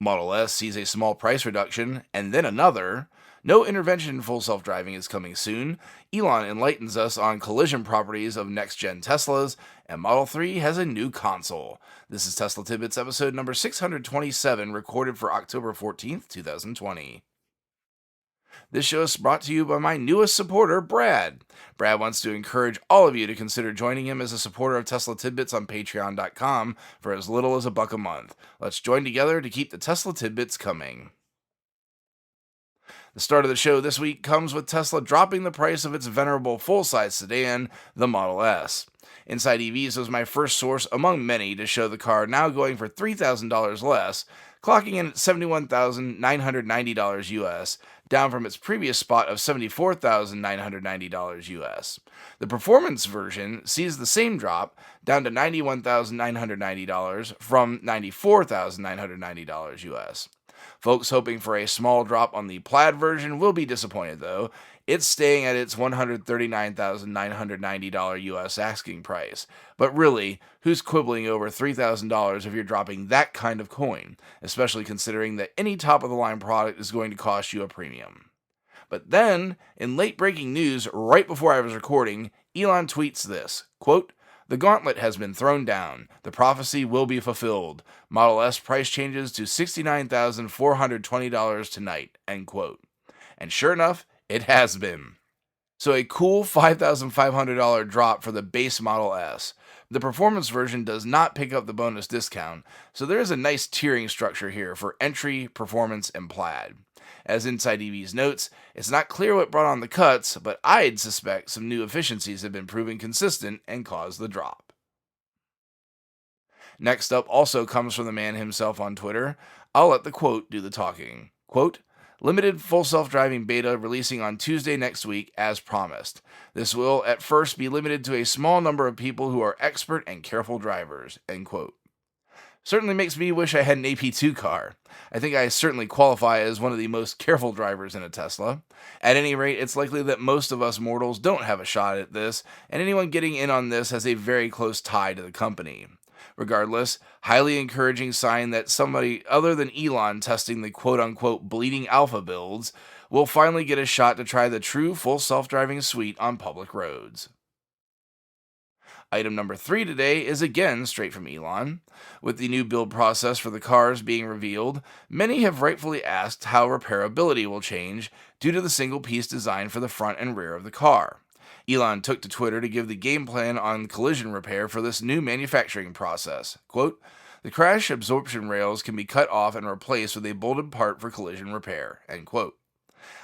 Model S sees a small price reduction, and then another. No intervention in full self driving is coming soon. Elon enlightens us on collision properties of next gen Teslas, and Model 3 has a new console. This is Tesla Tidbits episode number 627, recorded for October 14th, 2020. This show is brought to you by my newest supporter, Brad. Brad wants to encourage all of you to consider joining him as a supporter of Tesla Tidbits on patreon.com for as little as $1 a month. Let's join together to keep the Tesla Tidbits coming. The start of the show this week comes with Tesla dropping the price of its venerable full-size sedan, the Model S. Inside EVs was my first source among many to show the car now going for $3,000 less, clocking in at $71,990 US, down from its previous spot of $74,990 US. The performance version sees the same drop, down to $91,990 from $94,990 US. Folks hoping for a small drop on the plaid version will be disappointed, though. It's staying at its $139,990 US asking price. But really, who's quibbling over $3,000 if you're dropping that kind of coin, especially considering that any top-of-the-line product is going to cost you a premium? But then, in late-breaking news right before I was recording, Elon tweets this, quote, "The gauntlet has been thrown down. The prophecy will be fulfilled. Model S price changes to $69,420 tonight," end quote. And sure enough, it has been. So a cool $5,500 drop for the base Model S. The performance version does not pick up the bonus discount, so there is a nice tiering structure here for entry, performance, and plaid. As Inside EVs notes, it's not clear what brought on the cuts, but I'd suspect some new efficiencies have been proven consistent and caused the drop. Next up also comes from the man himself on Twitter. I'll let the quote do the talking. Quote, "Limited full self-driving beta releasing on Tuesday next week as promised. This will at first be limited to a small number of people who are expert and careful drivers," end quote. Certainly makes me wish I had an AP2 car. I think I certainly qualify as one of the most careful drivers in a Tesla. At any rate, it's likely that most of us mortals don't have a shot at this, and anyone getting in on this has a very close tie to the company. Regardless, highly encouraging sign that somebody other than Elon testing the quote-unquote bleeding alpha builds will finally get a shot to try the true full self-driving suite on public roads. Item number 3 today is again straight from Elon. With the new build process for the cars being revealed, many have rightfully asked how repairability will change due to the single-piece design for the front and rear of the car. Elon took to Twitter to give the game plan on collision repair for this new manufacturing process. Quote, "The crash absorption rails can be cut off and replaced with a bolted part for collision repair," end quote.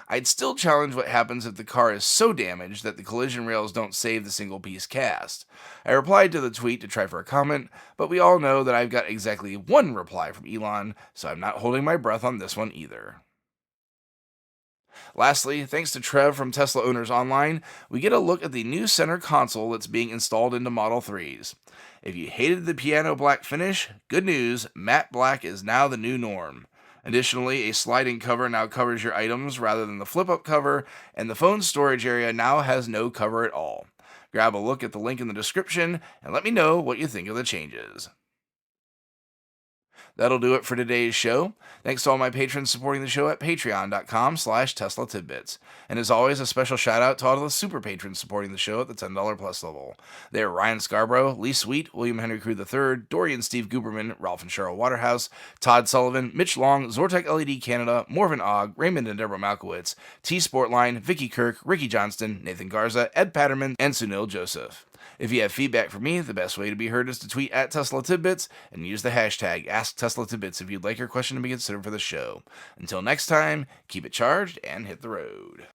I'd still challenge what happens if the car is so damaged that the collision rails don't save the single-piece cast. I replied to the tweet to try for a comment, but we all know that I've got exactly one reply from Elon, so I'm not holding my breath on this one either. Lastly, thanks to Trev from Tesla Owners Online, we get a look at the new center console that's being installed into Model 3s. If you hated the piano black finish, good news, matte black is now the new norm. Additionally, a sliding cover now covers your items rather than the flip-up cover, and the phone storage area now has no cover at all. Grab a look at the link in the description, and let me know what you think of the changes. That'll do it for today's show. Thanks to all my patrons supporting the show at patreon.com/Tesla Tidbits. And as always, a special shout out to all of the super patrons supporting the show at the $10 plus level. They're Ryan Scarborough, Lee Sweet, William Henry Crew III, Dorian Steve Guberman, Ralph and Cheryl Waterhouse, Todd Sullivan, Mitch Long, Zortec LED Canada, Morven Ogg, Raymond and Deborah Malkowitz, T Sportline, Vicky Kirk, Ricky Johnston, Nathan Garza, Ed Patterman, and Sunil Joseph. If you have feedback for me, the best way to be heard is to tweet at Tesla Tidbits and use the hashtag AskTeslaTidbits if you'd like your question to be considered for the show. Until next time, keep it charged and hit the road.